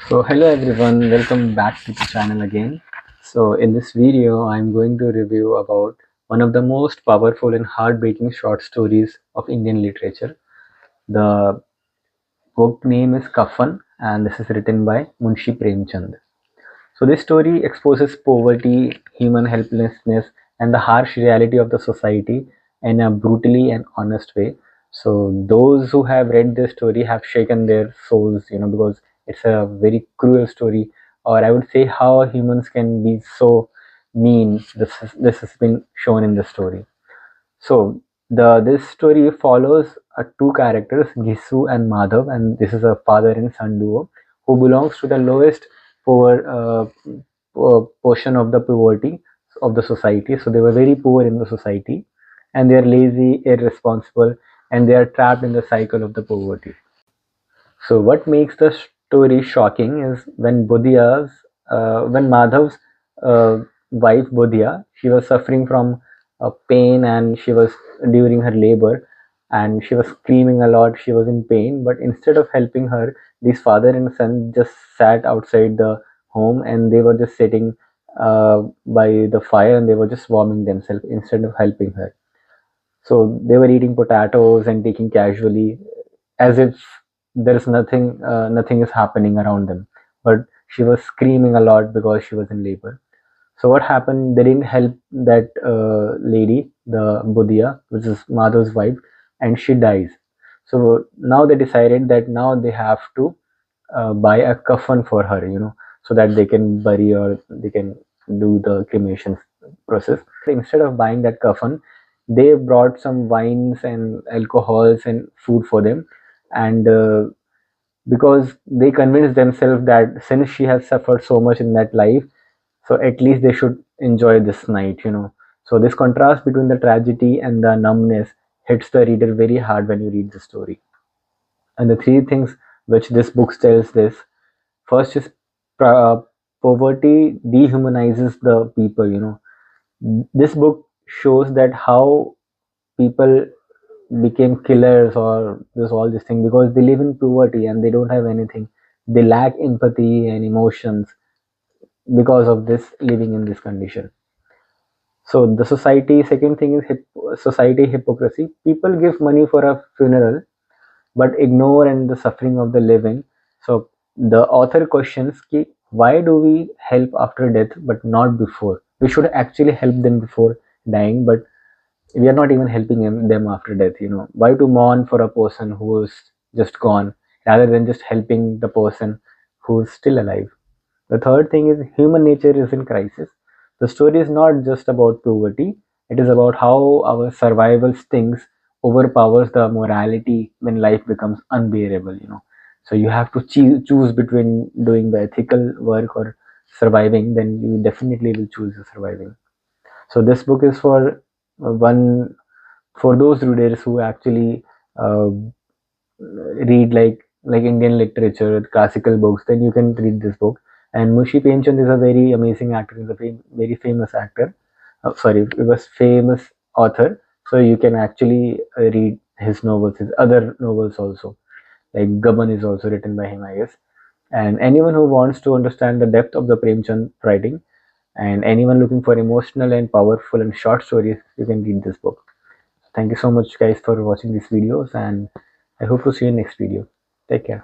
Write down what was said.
So hello everyone, welcome back to the channel again. So in this video, I'm going to review about one of the most powerful and heartbreaking short stories of Indian literature. The book name is Kafan and this is written by Munshi Premchand. So this story exposes poverty, human helplessness, and the harsh reality of the society in a brutally and honest way. So those who have read this story have shaken their souls, because it's a very cruel story, or I would say how humans can be so mean. This has been shown in the story. So the this story follows two characters, Gisu and Madhav, and this is a father and son duo who belongs to the lowest poor portion of the poverty of the society. So they were very poor in the society, and they are lazy, irresponsible, and they are trapped in the cycle of the poverty. So what makes the story shocking is when Madhav's wife Bodhiya, she was suffering from pain and she was during her labor and she was screaming a lot. She was in pain, but instead of helping her, this father and son just sat outside the home and they were just sitting by the fire and they were just warming themselves instead of helping her. So they were eating potatoes and taking casually as if there's nothing is happening around them. But she was screaming a lot because she was in labor. So what happened? They didn't help that lady, the Budia, which is Madhav's wife, and she dies. So now they decided that now they have to buy a coffin for her, so that they can bury or they can do the cremation process. Instead of buying that coffin, they brought some wines and alcohols and food for them, and because they convinced themselves that since she has suffered so much in that life, so at least they should enjoy this night. So this contrast between the tragedy and the numbness hits the reader very hard when you read the story. And the three things which this book tells this: first is uh, poverty dehumanizes the people. This book shows that how people became killers or this all this thing because they live in poverty and they don't have anything. They lack empathy and emotions because of this living in this condition. So the society, second thing is society hypocrisy. People give money for a funeral but ignore and the suffering of the living. So the author questions ki, why do we help after death but not before? We should actually help them before dying, but we are not even helping them after death. Why to mourn for a person who is just gone rather than just helping the person who is still alive? The third thing is human nature is in crisis. The story is not just about poverty, it is about how our survival stings overpowers the morality when life becomes unbearable. So you have to choose between doing the ethical work or surviving, then you definitely will choose the surviving. So this book is for one for those readers who actually uh, read like Indian literature, classical books, then you can read this book. And Mushi Premchand is a very amazing actor. He's a very famous actor. Sorry, he was famous author. So you can actually read his novels, his other novels also. Like Gaban is also written by him, I guess. And anyone who wants to understand the depth of the Premchand writing, and anyone looking for emotional and powerful and short stories, you can read this book. Thank you so much guys for watching these videos, and I hope to see you in next video. Take care.